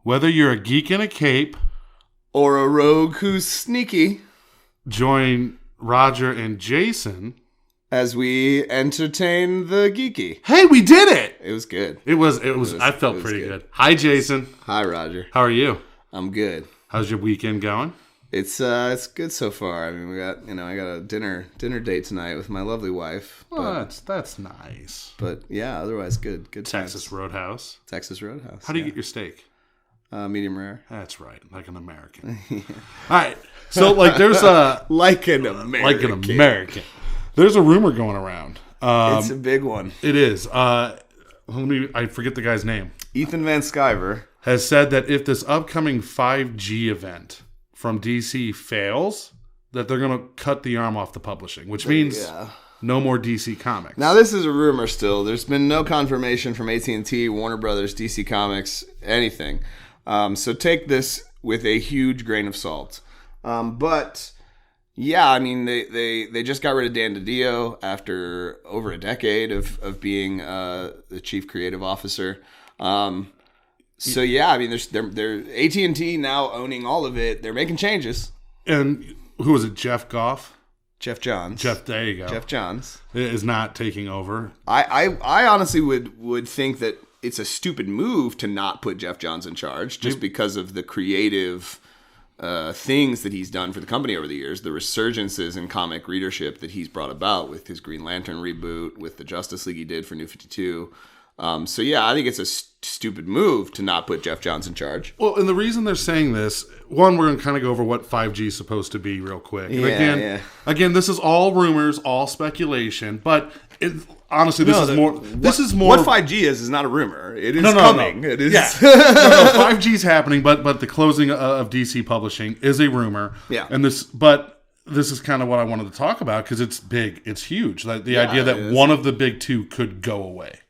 Whether you're a geek in a cape or a rogue who's sneaky, join Rodger and Jason as we entertain the geeky. Hey, we did it! It was good. It was. I felt pretty good. Hi, Jason. Hi, Rodger. How are you? I'm good. How's your weekend going? It's good so far. I mean, I got a dinner date tonight with my lovely wife. Well, that's nice. But yeah, otherwise good. Good Texas times. Roadhouse. Texas Roadhouse. How do you get your steak? Medium rare. That's right, like an American. Yeah. All right, so there's a like an American. There's a rumor going around. It's a big one. It is. I forget the guy's name. Ethan Van Sciver has said that if this upcoming 5G event from DC fails, that they're going to cut the arm off the publishing, which means no more DC Comics. Now, this is a rumor still. There's been no confirmation from AT&T, Warner Brothers, DC Comics, anything. So take this with a huge grain of salt. But yeah, I mean, they just got rid of Dan DiDio after over a decade of being the chief creative officer. So yeah, I mean, they're AT&T now owning all of it. They're making changes. And who was it? Jeff Goff? Jeff Johns. There you go. Jeff Johns is not taking over. I honestly would think that it's a stupid move to not put Jeff Johns in charge just because of the creative things that he's done for the company over the years, the resurgences in comic readership that he's brought about with his Green Lantern reboot, with the Justice League he did for New 52. So yeah, I think it's a stupid move to not put Jeff Johns in charge. Well, and the reason they're saying this, one, we're going to kind of go over what 5G is supposed to be real quick. And again, this is all rumors, all speculation, but honestly, this is more. What 5G is not a rumor. It is coming. No. It is. Yeah. 5G is happening, but the closing of DC Publishing is a rumor. Yeah. And this is kind of what I wanted to talk about because it's big, it's huge. Like the idea that one of the big two could go away.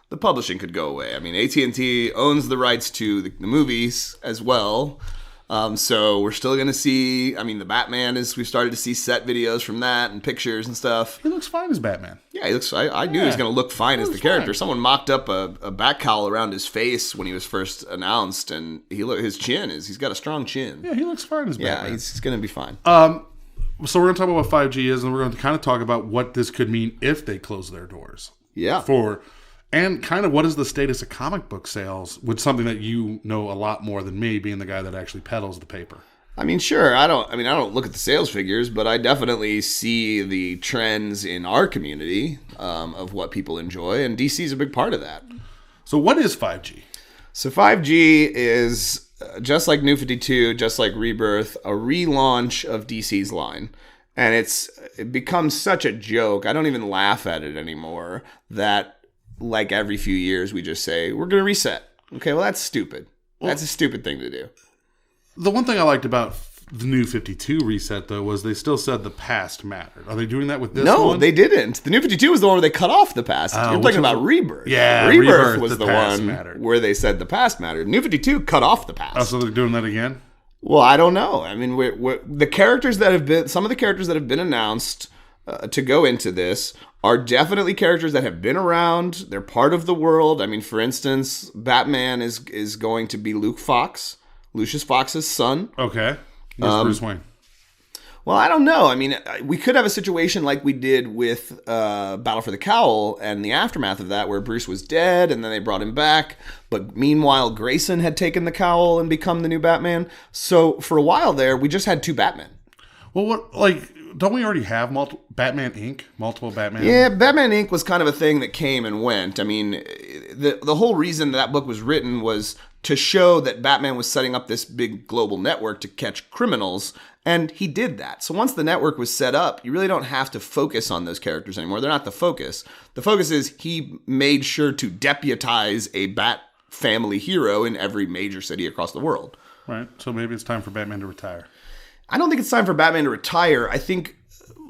The publishing could go away. I mean, AT&T owns the rights to the movies as well. So we're still going to see, I mean, the Batman we've started to see set videos from that and pictures and stuff. He looks fine as Batman. Yeah, he looks, I knew he was going to look fine as the character. Someone mocked up a bat cowl around his face when he was first announced, and he's got a strong chin. Yeah, he looks fine as Batman. Yeah, he's going to be fine. So we're going to talk about what 5G is, and we're going to kind of talk about what this could mean if they close their doors. Yeah. And kind of what is the status of comic book sales, with something that you know a lot more than me, being the guy that actually peddles the paper. I mean, sure. I don't look at the sales figures, but I definitely see the trends in our community of what people enjoy, and DC is a big part of that. So what is 5G? So 5G is, just like New 52, just like Rebirth, a relaunch of DC's line. And it becomes such a joke. I don't even laugh at it anymore that, like every few years, we just say, we're going to reset. Okay, well, that's stupid. That's a stupid thing to do. The one thing I liked about the New 52 reset, though, was they still said the past mattered. Are they doing that with this one? No, they didn't. The New 52 was the one where they cut off the past. You're talking about Rebirth. Yeah, Rebirth was the one where they said the past mattered. New 52 cut off the past. Oh, so they're doing that again? Well, I don't know. I mean, the characters that have been, some of the characters that have been announced to go into this are definitely characters that have been around. They're part of the world. I mean, for instance, Batman is going to be Lucius Fox's son. Okay. Bruce Wayne. Well, I don't know. I mean, we could have a situation like we did with Battle for the Cowl and the aftermath of that, where Bruce was dead and then they brought him back. But meanwhile, Grayson had taken the cowl and become the new Batman. So for a while there, we just had two Batmen. Well, don't we already have multiple Batman Inc.? Multiple Batman? Yeah, Batman Inc. was kind of a thing that came and went. I mean, the whole reason that book was written was to show that Batman was setting up this big global network to catch criminals, and he did that. So once the network was set up, you really don't have to focus on those characters anymore. They're not the focus. The focus is he made sure to deputize a Bat family hero in every major city across the world. Right, so maybe it's time for Batman to retire. I don't think it's time for Batman to retire. I think,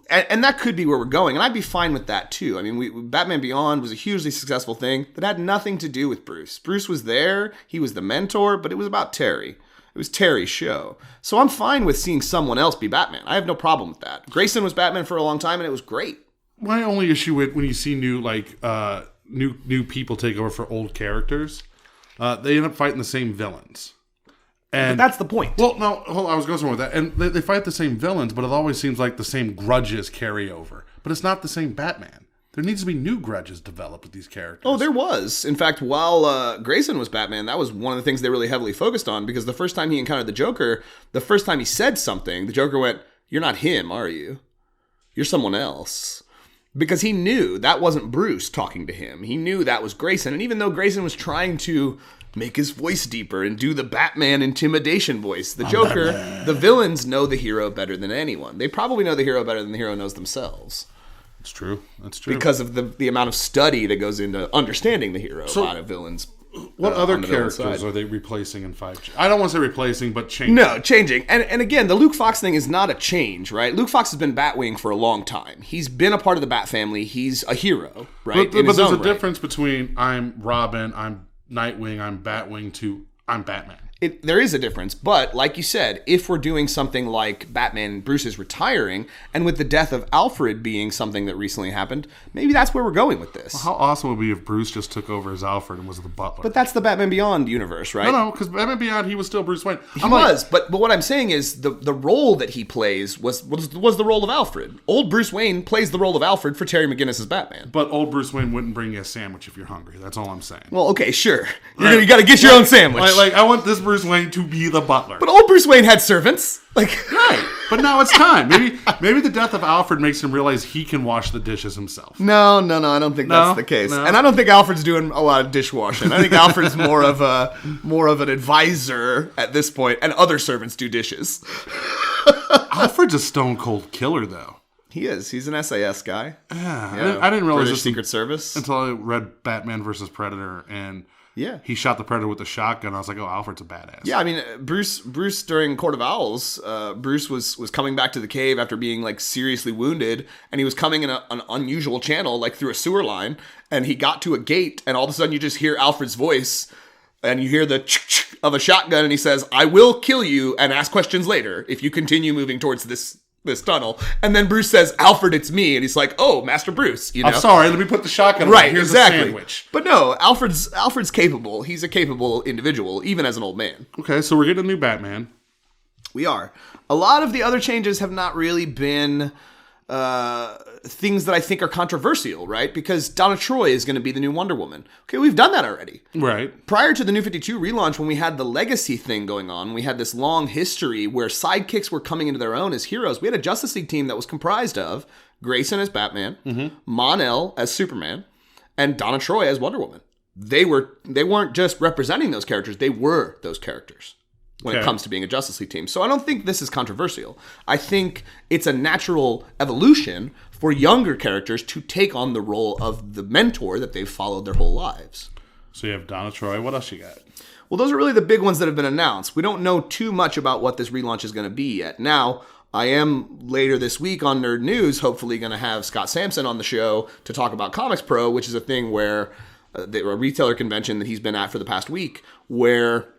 and that could be where we're going, and I'd be fine with that too. I mean, Batman Beyond was a hugely successful thing that had nothing to do with Bruce. Bruce was there, he was the mentor, but it was about Terry. It was Terry's show. So I'm fine with seeing someone else be Batman. I have no problem with that. Grayson was Batman for a long time, and it was great. My only issue with when you see new people take over for old characters, they end up fighting the same villains. And but that's the point. Well, no, hold on, I was going somewhere with that. And they fight the same villains, but it always seems like the same grudges carry over. But it's not the same Batman. There needs to be new grudges developed with these characters. Oh, there was. In fact, while Grayson was Batman, that was one of the things they really heavily focused on, because the first time he encountered the Joker, the first time he said something, the Joker went, "You're not him, are you? You're someone else." Because he knew that wasn't Bruce talking to him. He knew that was Grayson. And even though Grayson was trying to make his voice deeper and do the Batman intimidation voice, the Joker, the villains know the hero better than anyone. They probably know the hero better than the hero knows themselves. That's true. That's true. Because of the amount of study that goes into understanding the hero by the villains. What other characters are they replacing in 5G? I don't want to say replacing, but changing. No, changing. And again, the Luke Fox thing is not a change, right? Luke Fox has been Batwing for a long time. He's been a part of the Bat family. He's a hero, right? But there's a difference between I'm Robin, I'm Nightwing, I'm Batwing to I'm Batman. There is a difference, but like you said, if we're doing something like Batman Bruce is retiring, and with the death of Alfred being something that recently happened, maybe that's where we're going with this. Well, how awesome would it be if Bruce just took over as Alfred and was the butler? But that's the Batman Beyond universe, right? No, because Batman Beyond, he was still Bruce Wayne. But what I'm saying is the role that he plays was the role of Alfred. Old Bruce Wayne plays the role of Alfred for Terry McGinnis as Batman. But old Bruce Wayne wouldn't bring you a sandwich if you're hungry. That's all I'm saying. Well, okay, sure. You got to get your own sandwich. Like I want this Bruce Wayne to be the butler. But old Bruce Wayne had servants. Right. But now it's time. Maybe the death of Alfred makes him realize he can wash the dishes himself. No, I don't think that's the case. No. And I don't think Alfred's doing a lot of dishwashing. I think Alfred's more of an advisor at this point, and other servants do dishes. Alfred's a stone cold killer, though. He is. He's an SAS guy. Yeah. I didn't realize British Secret Service until I read Batman vs. Predator, and he shot the Predator with a shotgun. I was like, oh, Alfred's a badass. Yeah, I mean, Bruce during Court of Owls, Bruce was coming back to the cave after being seriously wounded, and he was coming in an unusual channel, through a sewer line, and he got to a gate, and all of a sudden you just hear Alfred's voice, and you hear the of a shotgun, and he says, "I will kill you and ask questions later if you continue moving towards this tunnel." And then Bruce says, "Alfred, it's me." And he's like, "Oh, Master Bruce, you know? I'm sorry, let me put the shotgun right, here's exactly. a sandwich." But no, Alfred's capable. He's a capable individual, even as an old man. Okay, so we're getting a new Batman. We are. A lot of the other changes have not really been things that I think are controversial, right? Because Donna Troy is going to be the new Wonder Woman. Okay, we've done that already. Right. Prior to the New 52 relaunch, when we had the legacy thing going on, we had this long history where sidekicks were coming into their own as heroes. We had a Justice League team that was comprised of Grayson as Batman, Mon-El as Superman, and Donna Troy as Wonder Woman. They weren't just representing those characters, they were those characters when it comes to being a Justice League team. So I don't think this is controversial. I think it's a natural evolution for younger characters to take on the role of the mentor that they've followed their whole lives. So you have Donna Troy. What else you got? Well, those are really the big ones that have been announced. We don't know too much about what this relaunch is going to be yet. Now, I am later this week on Nerd News, hopefully going to have Scott Sampson on the show to talk about Comics Pro, which is a thing where a retailer convention that he's been at for the past week, where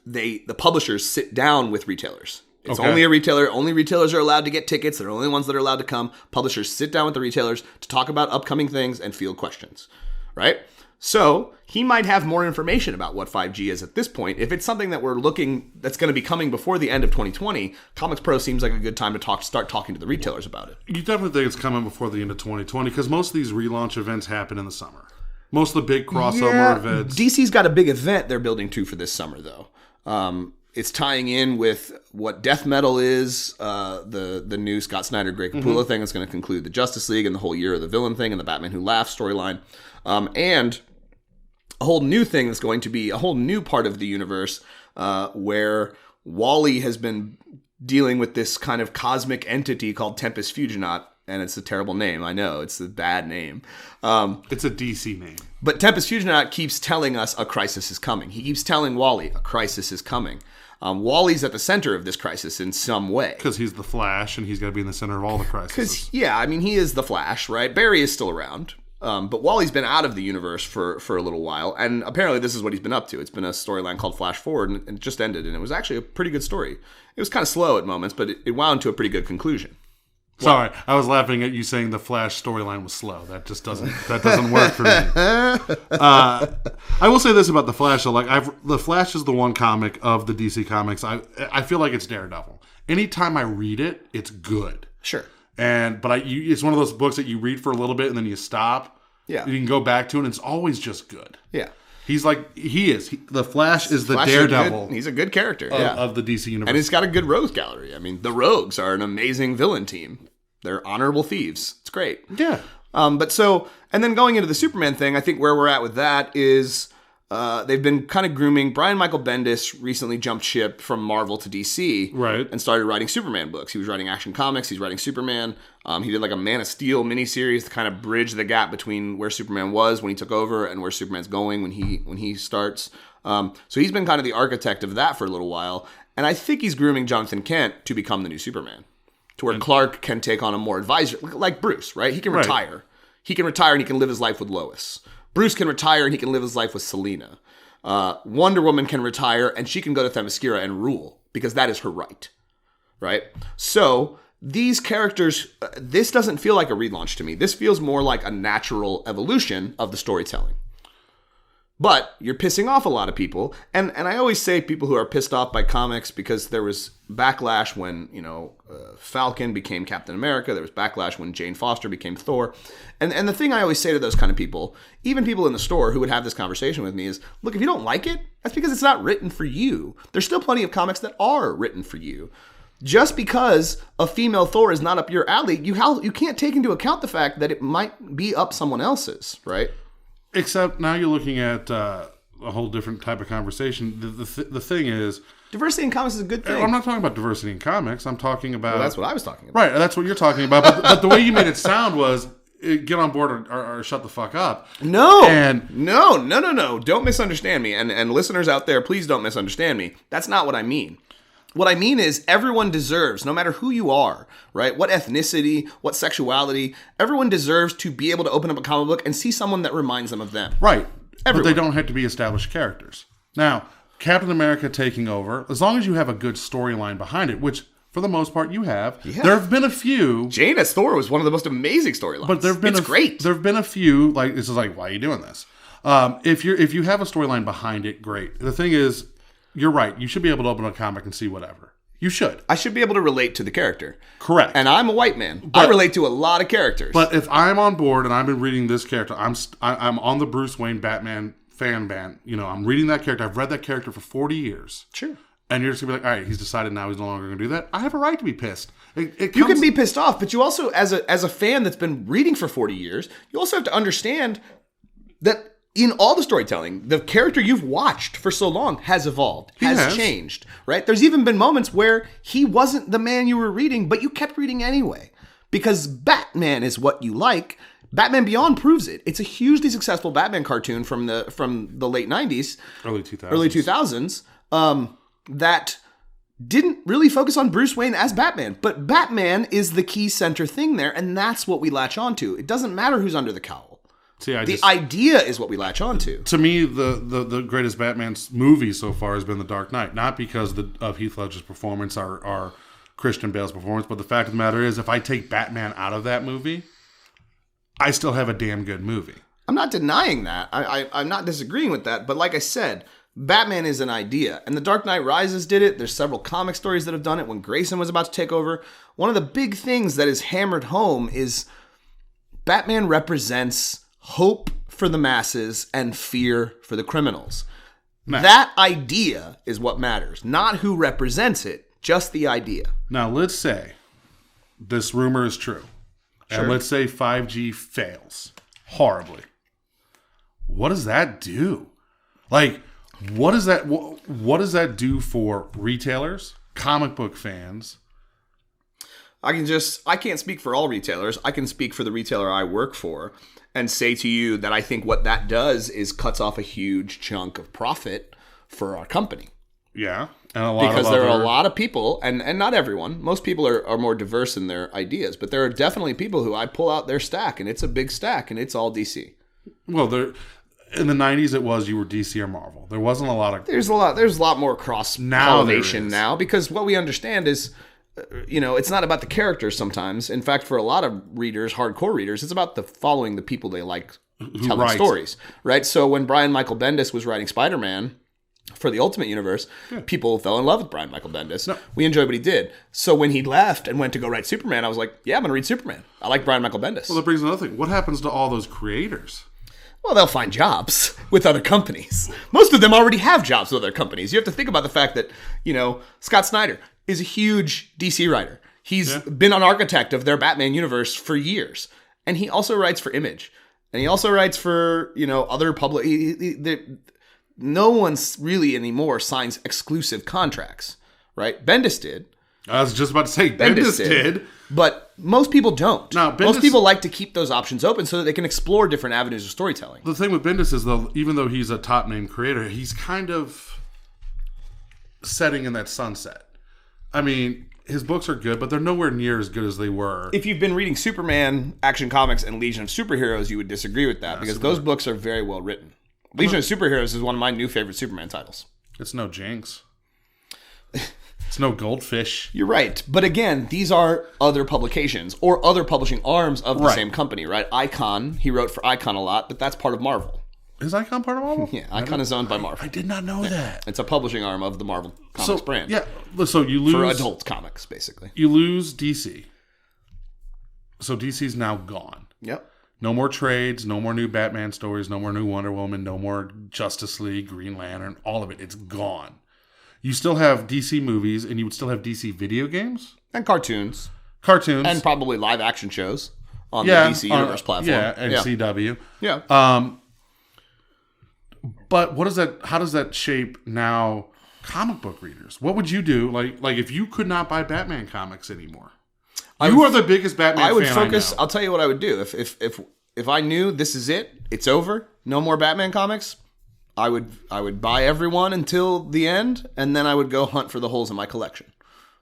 the publishers sit down with retailers. It's only a retailer. Only retailers are allowed to get tickets. They're the only ones that are allowed to come. Publishers sit down with the retailers to talk about upcoming things and field questions, right? So he might have more information about what 5G is at this point. If it's something that that's going to be coming before the end of 2020, Comics Pro seems like a good time to start talking to the retailers about it. You definitely think it's coming before the end of 2020 because most of these relaunch events happen in the summer. Most of the big crossover events. DC's got a big event they're building to for this summer, though. It's tying in with what Death Metal is, the new Scott Snyder, Greg Capullo thing that's going to conclude the Justice League and the whole Year of the Villain thing and the Batman Who Laughs storyline. And a whole new thing that's going to be a whole new part of the universe where Wally has been dealing with this kind of cosmic entity called Tempest Fuginaut. And it's a terrible name. I know. It's a bad name. It's a DC name. But Tempest Fuginaut keeps telling us a crisis is coming. He keeps telling Wally a crisis is coming. Wally's at the center of this crisis in some way. Because he's the Flash, and he's got to be in the center of all the crises. Because, he is the Flash, right? Barry is still around. But Wally's been out of the universe for a little while. And apparently this is what he's been up to. It's been a storyline called Flash Forward, and it just ended. And it was actually a pretty good story. It was kind of slow at moments, but it wound to a pretty good conclusion. Sorry, I was laughing at you saying the Flash storyline was slow. That just doesn't work for me. I will say this about the Flash. So the Flash is the one comic of the DC comics. I feel like it's Daredevil. Anytime I read it, it's good. Sure. It's one of those books that you read for a little bit and then you stop. Yeah. You can go back to it and it's always just good. Yeah. The Flash is the Daredevil. He's a good character of the DC universe. And he's got a good rogues gallery. I mean, the Rogues are an amazing villain team. They're honorable thieves. It's great. Yeah. And then going into the Superman thing, I think where we're at with that is they've been kind of grooming. Brian Michael Bendis recently jumped ship from Marvel to DC. Right. And started writing Superman books. He was writing Action Comics. He's writing Superman. He did like a Man of Steel miniseries to kind of bridge the gap between where Superman was when he took over and where Superman's going when he starts. So he's been kind of the architect of that for a little while. And I think he's grooming Jonathan Kent to become the new Superman. To where Clark can take on a more advisor, like Bruce, right? He can retire. Right. He can retire and he can live his life with Lois. Bruce can retire and he can live his life with Selena. Wonder Woman can retire and she can go to Themyscira and rule because that is her right. Right? So these characters, this doesn't feel like a relaunch to me. This feels more like a natural evolution of the storytelling. But you're pissing off a lot of people. And I always say people who are pissed off by comics because there was backlash when, Falcon became Captain America. There was backlash when Jane Foster became Thor. And the thing I always say to those kind of people, even people in the store who would have this conversation with me is, look, if you don't like it, that's because it's not written for you. There's still plenty of comics that are written for you. Just because a female Thor is not up your alley, you can't take into account the fact that it might be up someone else's, right? Except now you're looking at a whole different type of conversation. The thing is... Diversity in comics is a good thing. I'm not talking about diversity in comics. I'm talking about... Well, that's what I was talking about. Right, that's what you're talking about. But the way you made it sound was, get on board or shut the fuck up. No. No. Don't misunderstand me. And listeners out there, please don't misunderstand me. That's not what I mean. What I mean is everyone deserves, no matter who you are, right? What ethnicity, what sexuality, everyone deserves to be able to open up a comic book and see someone that reminds them of them. Right. Everyone. But they don't have to be established characters. Now, Captain America taking over, as long as you have a good storyline behind it, which for the most part you have. Yeah. There have been a few. Jane as Thor was one of the most amazing storylines. But it's great. There have been a few, like, this is like, why are you doing this? If you have a storyline behind it, great. The thing is, you're right. You should be able to open a comic and see whatever. You should. I should be able to relate to the character. Correct. And I'm a white man. But I relate to a lot of characters. But if I'm on board and I've been reading this character, I'm on the Bruce Wayne Batman fan band. I'm reading that character. I've read that character for 40 years. Sure. And you're just going to be like, all right, he's decided now he's no longer going to do that. I have a right to be pissed. You can be pissed off, but you also, as a fan that's been reading for 40 years, you also have to understand that in all the storytelling, the character you've watched for so long has evolved, has changed, right? There's even been moments where he wasn't the man you were reading, but you kept reading anyway. Because Batman is what you like. Batman Beyond proves it. It's a hugely successful Batman cartoon from the late 90s. Early 2000s. That didn't really focus on Bruce Wayne as Batman. But Batman is the key center thing there, and that's what we latch onto. It doesn't matter who's under the cowl. See, the idea is what we latch on to. To me, the greatest Batman movie so far has been The Dark Knight. Not because of Heath Ledger's performance or Christian Bale's performance, but the fact of the matter is, if I take Batman out of that movie, I still have a damn good movie. I'm not denying that. I'm not disagreeing with that. But like I said, Batman is an idea. And The Dark Knight Rises did it. There's several comic stories that have done it when Grayson was about to take over. One of the big things that is hammered home is Batman represents hope for the masses and fear for the criminals. Now, that idea is what matters, not who represents it, just the idea. Now, let's say this rumor is true. Sure. And let's say 5G fails horribly. What does that do? Like, what does that do for retailers, comic book fans? I can't speak for all retailers. I can speak for the retailer I work for and say to you that I think what that does is cuts off a huge chunk of profit for our company. Yeah. Because there are a lot of people, and not everyone, most people are more diverse in their ideas, but there are definitely people who I pull out their stack, and it's a big stack, and it's all DC. Well, in the 90s, it was you were DC or Marvel. There wasn't a lot of... There's a lot more cross-pollination now, because what we understand is it's not about the characters sometimes. In fact, for a lot of readers, hardcore readers, it's about following the people they like telling stories, right? So when Brian Michael Bendis was writing Spider-Man for the Ultimate Universe, people fell in love with Brian Michael Bendis. No. We enjoyed what he did. So when he left and went to go write Superman, I was like, yeah, I'm going to read Superman. I like Brian Michael Bendis. Well, that brings another thing. What happens to all those creators? Well, they'll find jobs with other companies. Most of them already have jobs with other companies. You have to think about the fact that, Scott Snyder is a huge DC writer. He's been an architect of their Batman universe for years. And he also writes for Image. And he also writes for, other public... No one's really anymore signs exclusive contracts, right? Bendis did. I was just about to say, Bendis did. But most people don't. No, most people like to keep those options open so that they can explore different avenues of storytelling. The thing with Bendis is, though, even though he's a top-name creator, he's kind of setting in that sunset. I mean, his books are good, but they're nowhere near as good as they were. If you've been reading Superman, Action Comics, and Legion of Superheroes, you would disagree with that because those books are very well written. Legion of Superheroes is one of my new favorite Superman titles. It's no Jinx. It's no Goldfish. You're right. But again, these are other publications or other publishing arms of the same company, right? Icon, he wrote for Icon a lot, but that's part of Marvel. Is Icon part of Marvel? Yeah, Icon is owned by Marvel. I did not know that. It's a publishing arm of the Marvel Comics brand. Yeah, so you lose... For adult comics, basically. You lose DC. So DC's now gone. Yep. No more trades, no more new Batman stories, no more new Wonder Woman, no more Justice League, Green Lantern, all of it. It's gone. You still have DC movies, and you would still have DC video games. And cartoons. And probably live action shows on the DC Universe platform. Yeah, and CW. Yeah. But how does that shape now comic book readers? What would you do like if you could not buy Batman comics anymore? You are the biggest Batman fan I know. I would focus. I'll tell you what I would do. If I knew this is it, it's over, no more Batman comics, I would buy everyone until the end, and then I would go hunt for the holes in my collection.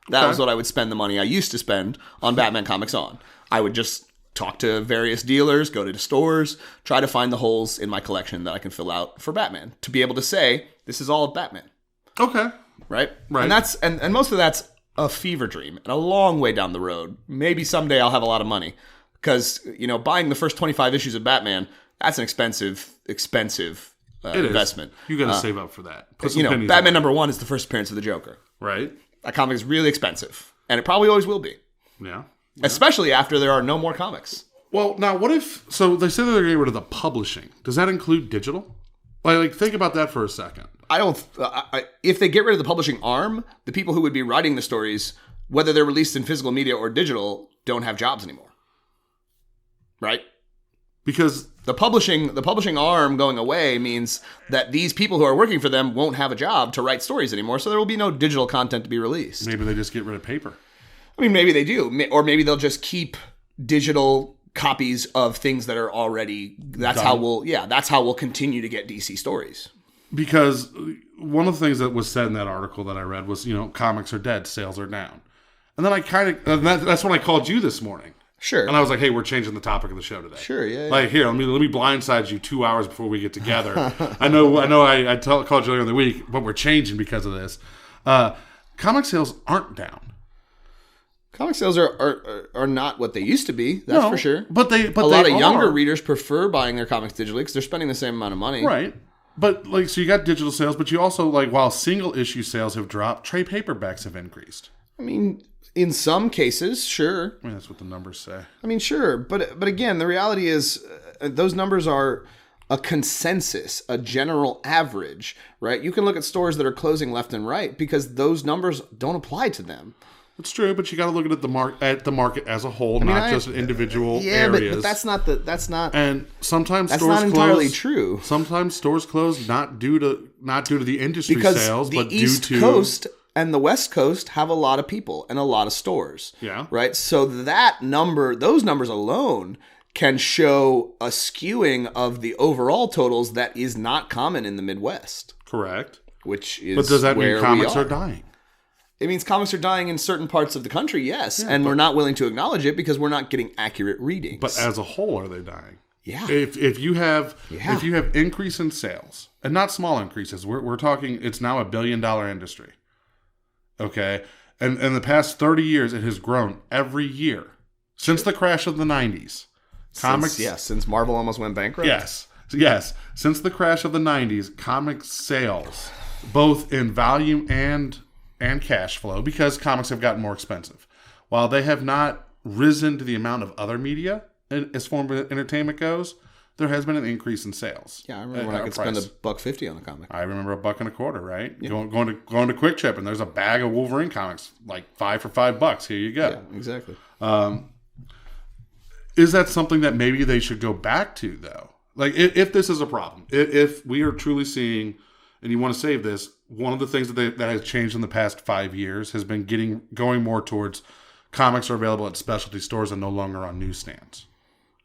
That was what I would spend the money I used to spend on Batman comics on. I would just talk to various dealers, go to the stores, try to find the holes in my collection that I can fill out for Batman to be able to say this is all of Batman. Okay. Right. And that's and most of that's a fever dream and a long way down the road. Maybe someday I'll have a lot of money because, buying the first 25 issues of Batman, that's an expensive investment. You got to save up for that. Batman #1 is the first appearance of the Joker. Right. That comic is really expensive and it probably always will be. Yeah. Especially after there are no more comics. Well, now what if, so they say that they're getting rid of the publishing. Does that include digital? Like think about that for a second. If they get rid of the publishing arm, the people who would be writing the stories, whether they're released in physical media or digital, don't have jobs anymore. Right? Because the publishing arm going away means that these people who are working for them won't have a job to write stories anymore, so there will be no digital content to be released. Maybe they just get rid of paper. I mean, maybe they do. Or maybe they'll just keep digital copies of things that are already... That's how we'll continue to get DC stories. Because one of the things that was said in that article that I read was, comics are dead, sales are down. And then that's when I called you this morning. Sure. And I was like, hey, we're changing the topic of the show today. Sure, yeah. Like, here, let me blindside you 2 hours before we get together. I know I called you earlier in the week, but we're changing because of this. Comic sales aren't down. Comic sales are not what they used to be. That's for sure. But a lot of younger readers prefer buying their comics digitally because they're spending the same amount of money. Right. But so you got digital sales, but you also while single issue sales have dropped, trade paperbacks have increased. I mean, in some cases, sure. I mean, that's what the numbers say. I mean, sure, but again, the reality is those numbers are a consensus, a general average, right? You can look at stores that are closing left and right because those numbers don't apply to them. It's true, but you got to look at the market as a whole, not just individual areas. But that's not. And sometimes that's stores not entirely close, true. Sometimes stores close not due to the industry because sales, but due to the East Coast and the West Coast have a lot of people and a lot of stores. Yeah. Right. So those numbers alone can show a skewing of the overall totals that is not common in the Midwest. Correct. Which is but does that where mean comics are dying? It means comics are dying in certain parts of the country, yes. And we're not willing to acknowledge it because we're not getting accurate readings. But as a whole, are they dying? Yeah. If you have increase in sales, and not small increases, we're talking it's now $1 billion industry. Okay? And in the past 30 years, it has grown every year. Since the crash of the 90s. Since Marvel almost went bankrupt? Yes. Since the crash of the 90s, comic sales, both in volume and cash flow, because comics have gotten more expensive. While they have not risen to the amount of other media as form of entertainment goes, there has been an increase in sales. Yeah, I remember when I could spend $1.50 on a comic. I remember $1.25, right? Yeah. Going to Quick Trip, and there's a bag of Wolverine comics, like 5 for $5. Here you go. Yeah, exactly. Is that something that maybe they should go back to, though? Like, if this is a problem, if we are truly seeing, and you want to save this, one of the things that has changed in the past 5 years has been going more towards comics are available at specialty stores and no longer on newsstands.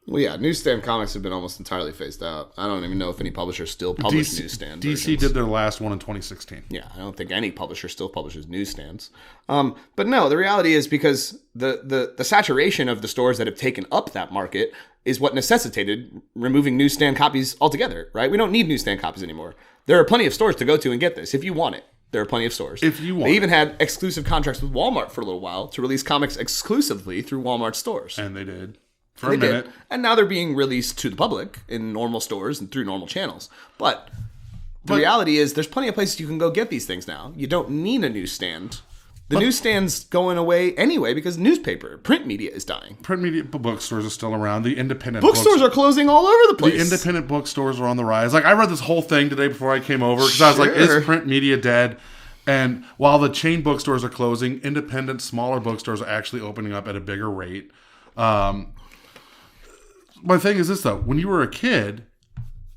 Well, yeah, newsstand comics have been almost entirely phased out. I don't even know if any publisher still publish newsstand DC versions. did their last one in 2016. Yeah, I don't think any publisher still publishes newsstands. But no, the reality is because the saturation of the stores that have taken up that market is what necessitated removing newsstand copies altogether, right? We don't need newsstand copies anymore. There are plenty of stores to go to and get this if you want it. There are plenty of stores. If you want They even had exclusive contracts with Walmart for a little while to release comics exclusively through Walmart stores. And they did. For a minute. And now they're being released to the public in normal stores and through normal channels. But the reality is there's plenty of places you can go get these things now. You don't need a newsstand. The newsstand's going away anyway because print media is dying. Print media bookstores are still around. The independent bookstores are closing all over the place. The independent bookstores are on the rise. Like, I read this whole thing today before I came over because I was like, is print media dead? And while the chain bookstores are closing, independent, smaller bookstores are actually opening up at a bigger rate. My thing is this, though. When you were a kid,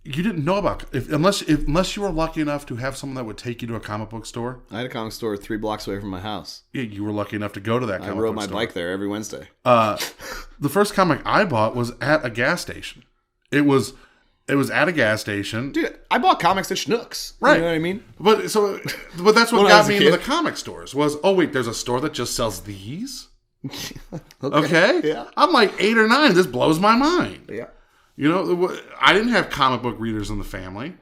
you didn't know about... Unless you were lucky enough to have someone that would take you to a comic book store. I had a comic store 3 blocks away from my house. Yeah, you were lucky enough to go to that comic book store. I rode my bike there every Wednesday. The first comic I bought was at a gas station. It was at a gas station. Dude, I bought comics at Schnucks. Right. You know what I mean? But that's what got me into the comic stores was, oh, wait, there's a store that just sells these? Okay. Yeah. I'm like 8 or 9. This blows my mind. Yeah. You know, I didn't have comic book readers in the family.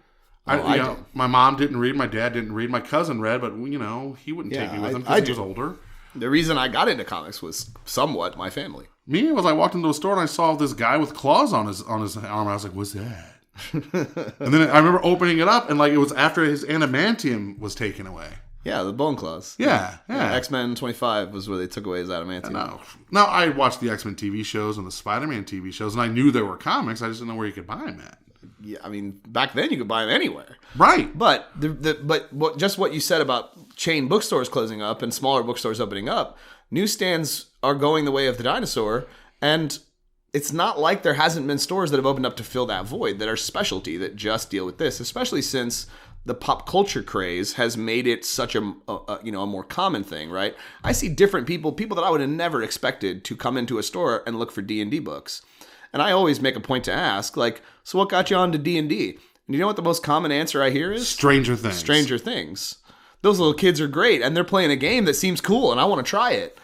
I did. My mom didn't read. My dad didn't read. My cousin read, but, he wouldn't take me with him because he was older. The reason I got into comics was somewhat my family. Me, I walked into a store and I saw this guy with claws on his arm. I was like, what's that? And then I remember opening it up and it was after his adamantium was taken away. Yeah, the bone claws. Yeah. X-Men 25 was where they took away his adamantium. No. Now, I watched the X-Men TV shows and the Spider-Man TV shows, and I knew there were comics. I just didn't know where you could buy them at. Yeah, I mean, back then you could buy them anywhere. Right. But just what you said about chain bookstores closing up and smaller bookstores opening up, newsstands are going the way of the dinosaur, and it's not like there hasn't been stores that have opened up to fill that void that are specialty that just deal with this, especially since the pop culture craze has made it such a more common thing, right? I see different people that I would have never expected to come into a store and look for D&D books. And I always make a point to ask, so what got you onto D&D? And you know what the most common answer I hear is? Stranger Things. Stranger Things. Those little kids are great, and they're playing a game that seems cool, and I want to try it.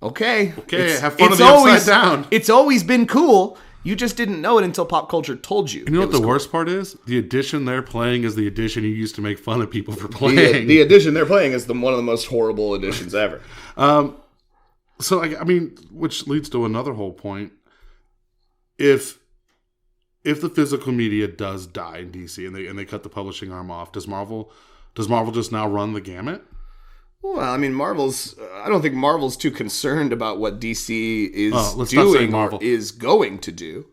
Okay, have fun of the Upside Down. It's always been cool. You just didn't know it until pop culture told you. And you know what the worst part is? The edition they're playing is the edition you used to make fun of people for playing. The edition they're playing is one of the most horrible editions ever. So, which leads to another whole point. If the physical media does die in DC and they cut the publishing arm off, does Marvel just now run the gamut? Well, I mean, I don't think Marvel's too concerned about what DC is doing or is going to do.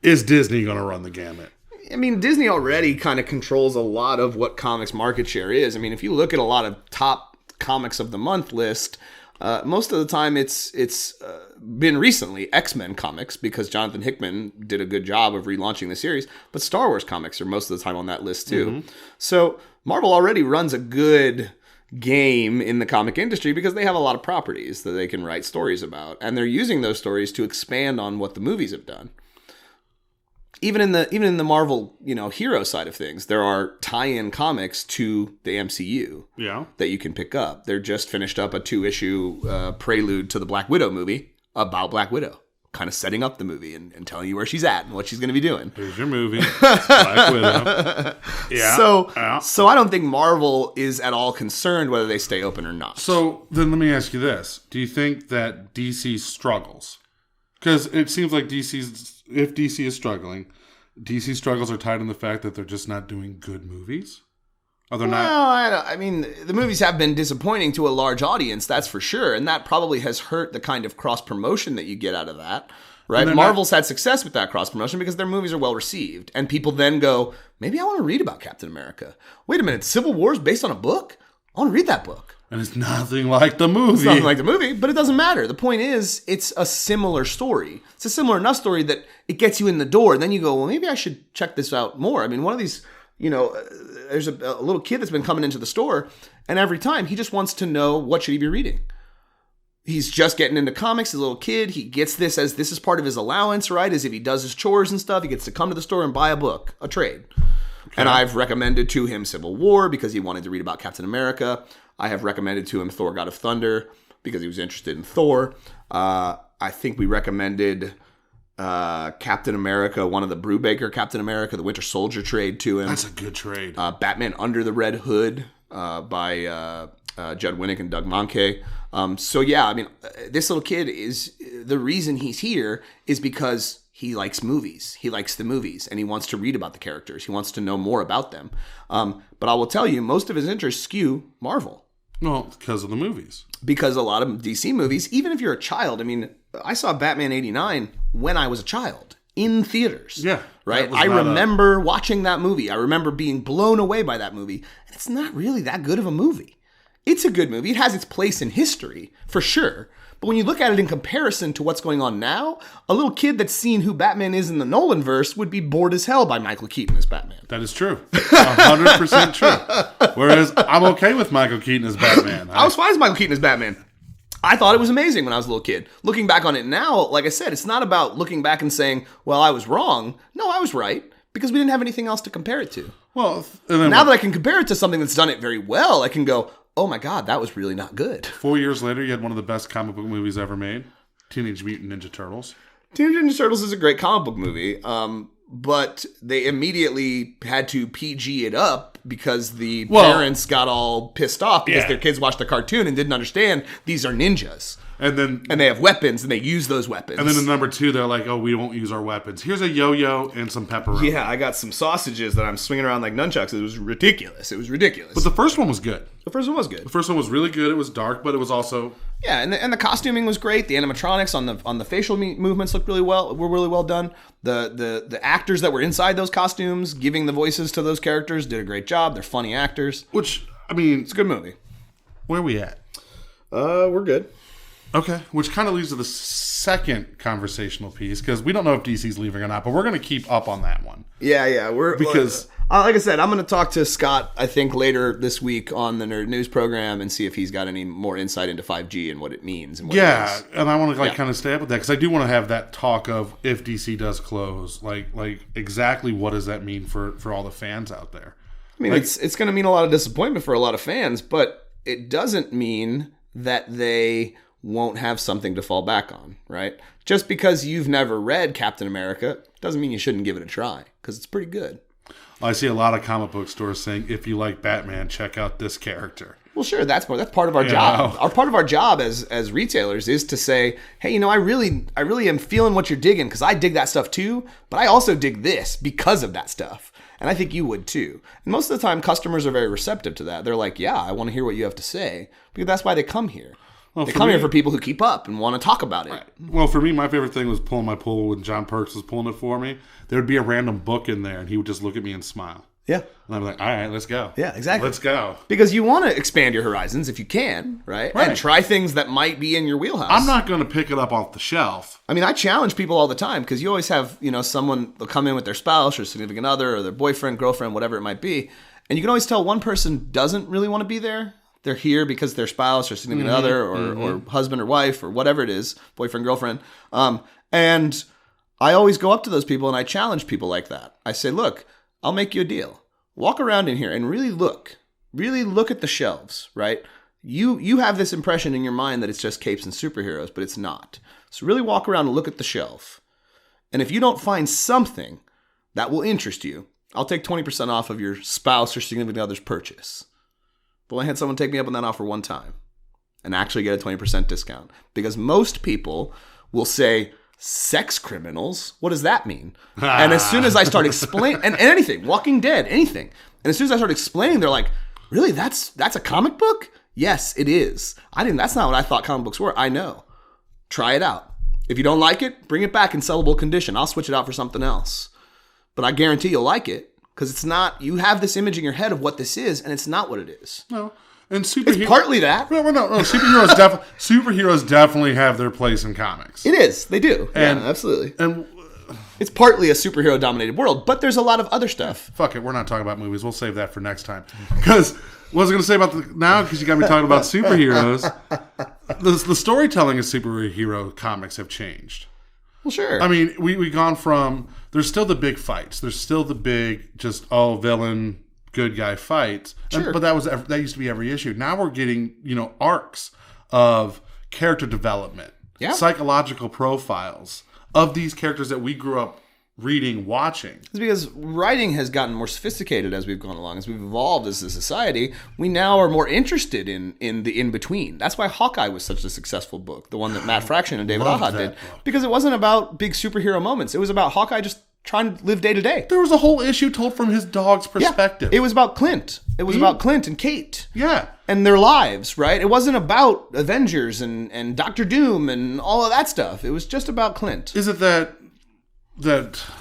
Is Disney going to run the gamut? I mean, Disney already kind of controls a lot of what comics market share is. I mean, if you look at a lot of top comics of the month list, most of the time it's been recently X-Men comics because Jonathan Hickman did a good job of relaunching the series. But Star Wars comics are most of the time on that list too. Mm-hmm. So Marvel already runs a good game in the comic industry because they have a lot of properties that they can write stories about, and they're using those stories to expand on what the movies have done. Even in the Marvel, hero side of things, there are tie-in comics to the MCU that you can pick up. They're just finished up a 2-issue prelude to the Black Widow movie about Black Widow. kind of setting up the movie and telling you where she's at and what she's going to be doing. Here's your movie. Black Widow. Yeah. So I don't think Marvel is at all concerned whether they stay open or not. So then let me ask you this. Do you think that DC struggles? Because it seems like if DC is struggling, DC struggles are tied in the fact that they're just not doing good movies? Are they not? Well, I mean, the movies have been disappointing to a large audience, that's for sure. And that probably has hurt the kind of cross-promotion that you get out of that. Right? Marvel's had success with that cross-promotion because their movies are well-received. And people then go, maybe I want to read about Captain America. Wait a minute, Civil War is based on a book? I want to read that book. And it's nothing like the movie. It's nothing like the movie, but it doesn't matter. The point is, it's a similar story. It's a similar enough story that it gets you in the door. And then you go, well, maybe I should check this out more. I mean, one of these, there's a little kid that's been coming into the store, and every time he just wants to know what should he be reading. He's just getting into comics, he's a little kid. He gets this as this is part of his allowance, right? As if he does his chores and stuff, he gets to come to the store and buy a book, a trade. Okay. And I've recommended to him Civil War because he wanted to read about Captain America. I have recommended to him Thor, God of Thunder because he was interested in Thor. I think we recommended Captain America, one of the Brubaker Captain America, the Winter Soldier trade to him. That's a good trade. Batman Under the Red Hood by Judd Winnick and Doug Mahnke. So yeah, I mean, this little kid is, the reason he's here is because he likes movies. He likes the movies, and he wants to read about the characters. He wants to know more about them. But I will tell you, most of his interests skew Marvel. Well, because of the movies. Because a lot of DC movies, even if you're a child, I mean, I saw Batman 89 when I was a child in theaters. Yeah. Right? I remember watching that movie. I remember being blown away by that movie. And it's not really that good of a movie. It's a good movie. It has its place in history, for sure. But when you look at it in comparison to what's going on now, a little kid that's seen who Batman is in the Nolanverse would be bored as hell by Michael Keaton as Batman. That is true. 100% true. Whereas I'm okay with Michael Keaton as Batman. I was fine as Michael Keaton as Batman. I thought it was amazing when I was a little kid. Looking back on it now, like I said, it's not about looking back and saying, well, I was wrong. No, I was right. Because we didn't have anything else to compare it to. Well, now that I can compare it to something that's done it very well, I can go, oh my God, that was really not good. 4 years later, you had one of the best comic book movies ever made, Teenage Mutant Ninja Turtles. Teenage Mutant Ninja Turtles is a great comic book movie, but they immediately had to PG it up because the parents got all pissed off because their kids watched the cartoon and didn't understand these are ninjas. And they have weapons, and they use those weapons. And then in number 2, they're like, oh, we won't use our weapons. Here's a yo-yo and some pepperoni. Yeah, I got some sausages that I'm swinging around like nunchucks. It was ridiculous. But the first one was good. The first one was good. The first one was really good. It was dark, but it was also... Yeah, and the costuming was great. The animatronics on the facial movements looked were really well done. The actors that were inside those costumes, giving the voices to those characters, did a great job. They're funny actors. Which, I mean... It's a good movie. Where are we at? We're good. Okay, which kind of leads to the second conversational piece, because we don't know if DC's leaving or not, but we're going to keep up on that one. Yeah, because like I said, I'm going to talk to Scott, I think, later this week on the Nerd News program and see if he's got any more insight into 5G and what it means. And what it is. And I want to kind of stay up with that, because I do want to have that talk of if DC does close, like exactly what does that mean for all the fans out there? I mean, it's going to mean a lot of disappointment for a lot of fans, but it doesn't mean that they won't have something to fall back on, right? Just because you've never read Captain America doesn't mean you shouldn't give it a try, because it's pretty good. I see a lot of comic book stores saying, if you like Batman, check out this character. Well, sure, that's part of our job. Part of our job as retailers is to say, hey, I really am feeling what you're digging, because I dig that stuff too, but I also dig this because of that stuff. And I think you would too. And most of the time, customers are very receptive to that. They're like, yeah, I want to hear what you have to say, because that's why they come here. Well, they come here for people who keep up and want to talk about it. Right. Well, for me, my favorite thing was pulling my pull when John Perks was pulling it for me. There would be a random book in there, and he would just look at me and smile. Yeah. And I'm like, all right, let's go. Yeah, exactly. Let's go. Because you want to expand your horizons if you can, right? And try things that might be in your wheelhouse. I'm not going to pick it up off the shelf. I mean, I challenge people all the time, because you always have, someone will come in with their spouse or significant other or their boyfriend, girlfriend, whatever it might be. And you can always tell one person doesn't really want to be there. They're here because their spouse or significant other or husband or wife or whatever it is, boyfriend, girlfriend. And I always go up to those people and I challenge people like that. I say, look, I'll make you a deal. Walk around in here and really look at the shelves, right? you have this impression in your mind that it's just capes and superheroes, but it's not. So really walk around and look at the shelf. And if you don't find something that will interest you, I'll take 20% off of your spouse or significant other's purchase. But I had someone take me up on that offer one time and actually get a 20% discount. Because most people will say, sex criminals? What does that mean? And as soon as I start explaining, and anything, Walking Dead, anything. And as soon as I start explaining, they're like, really, that's a comic book? Yes, it is. That's not what I thought comic books were. I know. Try it out. If you don't like it, bring it back in sellable condition. I'll switch it out for something else. But I guarantee you'll like it because it's not, you have this image in your head of what this is, and it's not what it is. No. And it's partly that. No. Superheroes definitely have their place in comics. It is. They do. And, yeah, absolutely. And it's partly a superhero-dominated world, but there's a lot of other stuff. Fuck it. We're not talking about movies. We'll save that for next time. Because what was I going to say about now? Because you got me talking about superheroes. The storytelling of superhero comics have changed. Well, sure. I mean, we gone from, there's still the big fights. There's still the big, just, villain, good guy fights. Sure. But that used to be every issue. Now we're getting, arcs of character development, psychological profiles of these characters that we grew up reading, watching. It's because writing has gotten more sophisticated as we've gone along. As we've evolved as a society, we now are more interested in the in-between. That's why Hawkeye was such a successful book, the one that Matt Fraction and David Aja did. Because it wasn't about big superhero moments. It was about Hawkeye just trying to live day to day. There was a whole issue told from his dog's perspective. Yeah. It was about Clint. It was about Clint and Kate. Yeah. And their lives, right? It wasn't about Avengers and Doctor Doom and all of that stuff. It was just about Clint. Is it that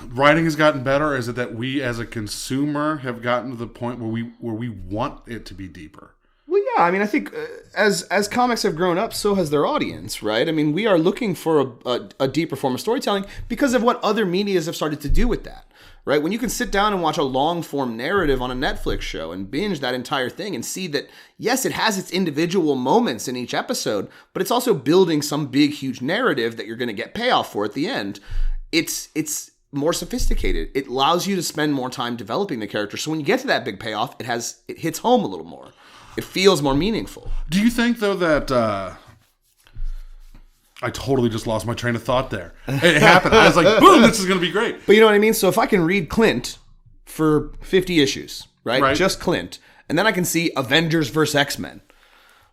writing has gotten better, or is it that we as a consumer have gotten to the point where we want it to be deeper? Well, yeah. I mean, I think as comics have grown up, so has their audience, right? I mean, we are looking for a deeper form of storytelling because of what other medias have started to do with that, right? When you can sit down and watch a long-form narrative on a Netflix show and binge that entire thing and see that, yes, it has its individual moments in each episode, but it's also building some big, huge narrative that you're going to get payoff for at the end. It's more sophisticated. It allows you to spend more time developing the character. So when you get to that big payoff, it hits home a little more. It feels more meaningful. Do you think, though, that I totally just lost my train of thought there? It happened. I was like, boom, this is going to be great. But you know what I mean? So if I can read Clint for 50 issues, right? Just Clint, and then I can see Avengers vs. X-Men.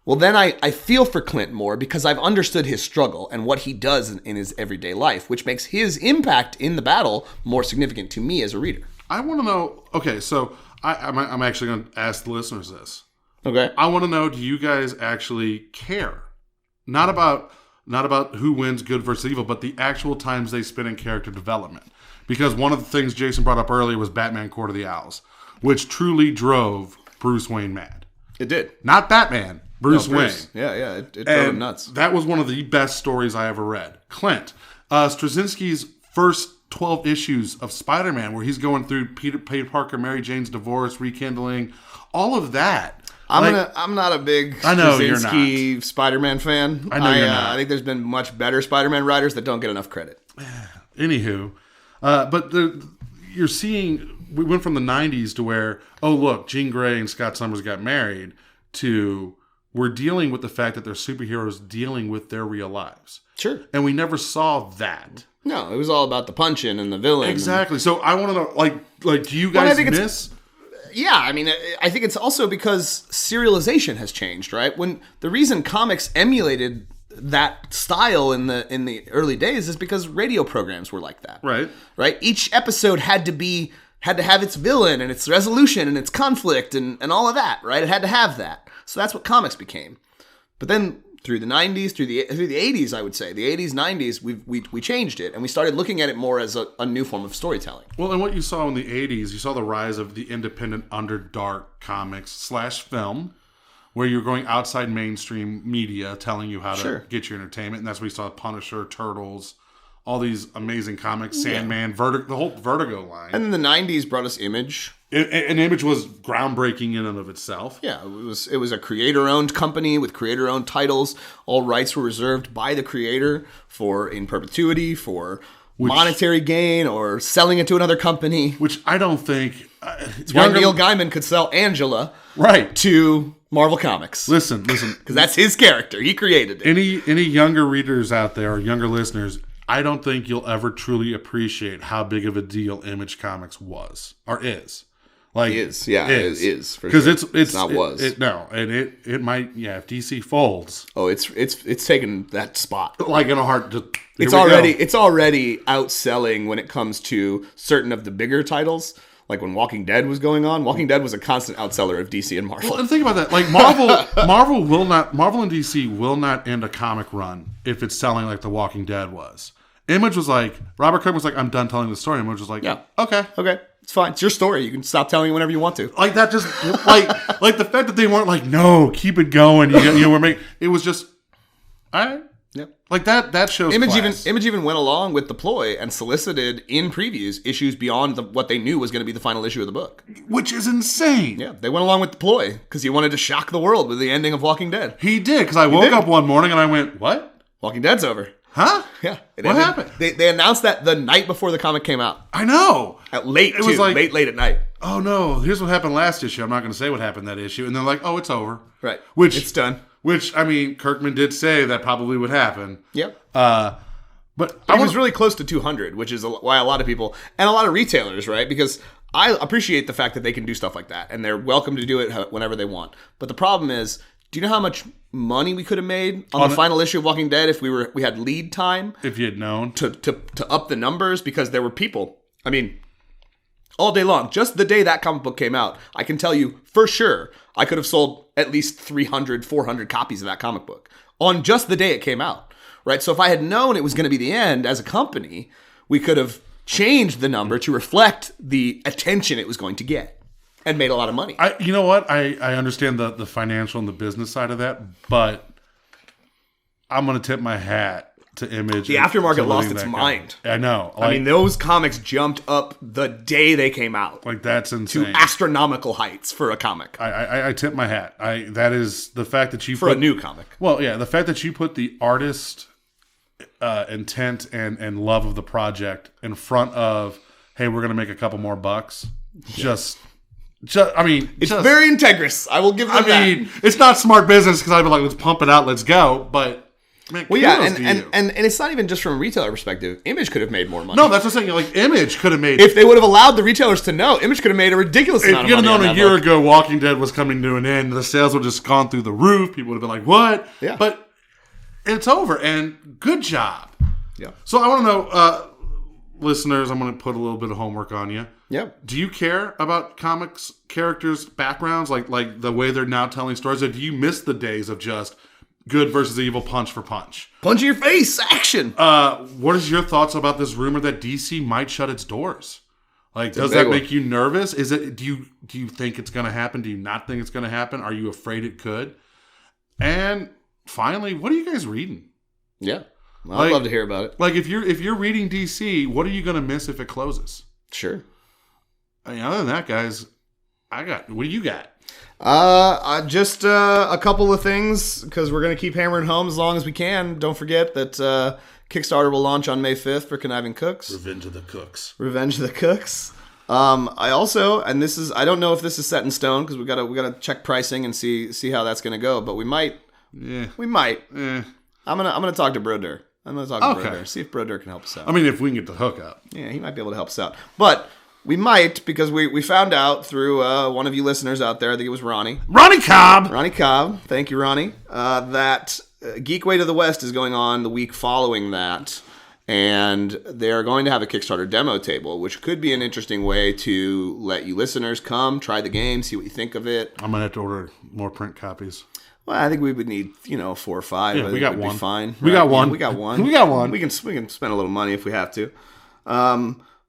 Well, then I feel for Clint more because I've understood his struggle and what he does in his everyday life, which makes his impact in the battle more significant to me as a reader. I want to know, okay, so I'm actually going to ask the listeners this. Okay. I want to know, do you guys actually care? Not about who wins good versus evil, but the actual times they spend in character development. Because one of the things Jason brought up earlier was Batman Court of the Owls, which truly drove Bruce Wayne mad. It did. Not Batman, Bruce Wayne. Yeah, it drove him nuts. That was one of the best stories I ever read. Clint. Straczynski's first 12 issues of Spider-Man, where he's going through Peter Parker, Mary Jane's divorce, rekindling, all of that. I'm not a big Straczynski Spider-Man fan. I know you're not. I think there's been much better Spider-Man writers that don't get enough credit. Anywho, but you're seeing, we went from the 90s to where, oh look, Jean Grey and Scott Summers got married, to we're dealing with the fact that they're superheroes dealing with their real lives. Sure. And we never saw that. No, it was all about the punching and the villain. Exactly. So I want to know, like, do you guys miss? Yeah, I mean, I think it's also because serialization has changed, right? When the reason comics emulated that style in the early days is because radio programs were like that. Right? Each episode had to have its villain and its resolution and its conflict and all of that, right? It had to have that. So that's what comics became. But then through the 90s, through the 80s, I would say, the 80s, 90s, we changed it, and we started looking at it more as a new form of storytelling. Well, and what you saw in the 80s, you saw the rise of the independent underdark comics / film, where you're going outside mainstream media telling you how to get your entertainment, and that's where you saw Punisher, Turtles, all these amazing comics, Sandman, the whole Vertigo line. And then the 90s brought us Image. And Image was groundbreaking in and of itself. Yeah, it was a creator-owned company with creator-owned titles. All rights were reserved by the creator in perpetuity, for monetary gain or selling it to another company. Which I don't think... It's why Neil Gaiman could sell Angela. Right. to Marvel Comics. Listen. Because that's his character. He created it. Any younger readers out there or younger listeners, I don't think you'll ever truly appreciate how big of a deal Image Comics was or is. Like It is. Yeah, it is. Because sure. it's not was. It might, if DC folds. Oh, it's taken that spot. Like in a heart. It's already outselling when it comes to certain of the bigger titles. Like when Walking Dead was going on, Walking Dead was a constant outseller of DC and Marvel. Well, and think about that. Like Marvel and DC will not end a comic run if it's selling like The Walking Dead was. Image was like, Robert Kirkman was like, I'm done telling the story. Image was like, yeah, okay, it's fine. It's your story. You can stop telling it whenever you want to. Like that, just like the fact that they weren't like, no, keep it going. We're making. It was just, all right. Yep. Like that shows class. Image even went along with the ploy and solicited in previews issues beyond what they knew was going to be the final issue of the book. Which is insane. Yeah, they went along with the ploy because he wanted to shock the world with the ending of Walking Dead. He did, because I woke up one morning and I went, what? Walking Dead's over. Huh? Yeah. What happened? They announced that the night before the comic came out. I know. Late at night. Oh no, here's what happened last issue. I'm not going to say what happened that issue. And they're like, oh, it's over. Right. It's done. Which, I mean, Kirkman did say that probably would happen. Yep. But I was really close to 200, which is why a lot of people, and a lot of retailers, right? Because I appreciate the fact that they can do stuff like that, and they're welcome to do it whenever they want. But the problem is, do you know how much money we could have made on the final issue of Walking Dead if we had lead time? If you had known. To up the numbers, because there were people, I mean, all day long, just the day that comic book came out, I can tell you for sure, I could have sold at least 300, 400 copies of that comic book on just the day it came out, right? So if I had known it was going to be the end as a company, we could have changed the number to reflect the attention it was going to get and made a lot of money. You know what? I understand the financial and the business side of that, but I'm going to tip my hat to Image. The aftermarket lost its mind. I know. I mean, those comics jumped up the day they came out. Like, that's insane. To astronomical heights for a comic. I tip my hat. That is the fact that you for a new comic. Well, yeah, the fact that you put the artist intent and love of the project in front of, hey, we're going to make a couple more bucks. Yeah. It's very integrous. I will give them that. I mean, it's not smart business because I'd be like, let's pump it out, let's go. But man, well, yeah, and it's not even just from a retailer perspective. Image could have made more money. No, that's what I'm saying. Like, Image could have made... If they would have allowed the retailers to know, Image could have made a ridiculous amount of money. If you'd have known a year ago Walking Dead was coming to an end, the sales would have just gone through the roof. People would have been like, what? Yeah. But it's over, and good job. Yeah. So I want to know, listeners, I'm going to put a little bit of homework on you. Yep. Do you care about comics characters' backgrounds, like the way they're now telling stories, or do you miss the days of just good versus evil, punch for punch? Punch in your face, action. What is your thoughts about this rumor that DC might shut its doors? Like, does that make you nervous? Is it? Do you think it's going to happen? Do you not think it's going to happen? Are you afraid it could? And finally, what are you guys reading? Yeah, I'd love to hear about it. Like, if you're reading DC, what are you going to miss if it closes? Sure. I mean, other than that, guys, what do you got? Just a couple of things, because we're going to keep hammering home as long as we can. Don't forget that Kickstarter will launch on May 5th for Conniving Cooks. Revenge of the Cooks. I also, and this is, I don't know if this is set in stone, because we gotta check pricing and see how that's going to go, but we might. Yeah. We might. Yeah. I'm gonna talk to Broder. Broder. See if Broder can help us out. I mean, if we can get the hookup. Yeah, he might be able to help us out. But we might, because we found out through one of you listeners out there, I think it was Ronnie. Ronnie Cobb! Thank you, Ronnie. That Geek Way to the West is going on the week following that. And they're going to have a Kickstarter demo table, which could be an interesting way to let you listeners come, try the game, see what you think of it. I'm going to have to order more print copies. Well, I think we would need, 4 or 5. Yeah, we got one. Be fine. We got one. Yeah, we got one. We got one. We can spend a little money if we have to.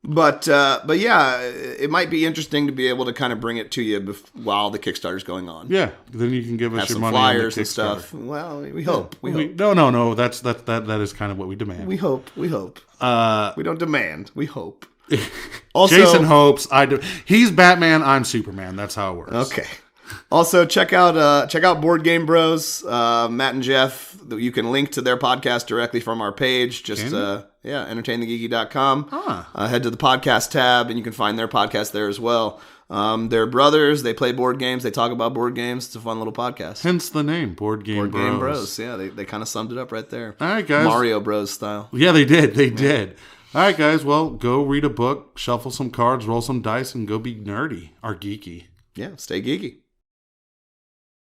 But yeah, it might be interesting to be able to kind of bring it to you while the Kickstarter's going on. Yeah, then you can give us have your some money flyers and stuff. Well, we hope. We hope. No. That is kind of what we demand. We hope. We don't demand. We hope. Also, Jason hopes. I do. He's Batman. I'm Superman. That's how it works. Okay. Also, check out Board Game Bros. Matt and Jeff. You can link to their podcast directly from our page. Just entertainthegeeky.com. Head to the podcast tab, and you can find their podcast there as well. They're brothers. They play board games. They talk about board games. It's a fun little podcast. Hence the name, Board Game Bros. Yeah, they kind of summed it up right there. All right, guys. Mario Bros style. Yeah, they did. They did. All right, guys. Well, go read a book, shuffle some cards, roll some dice, and go be nerdy or geeky. Yeah, stay geeky.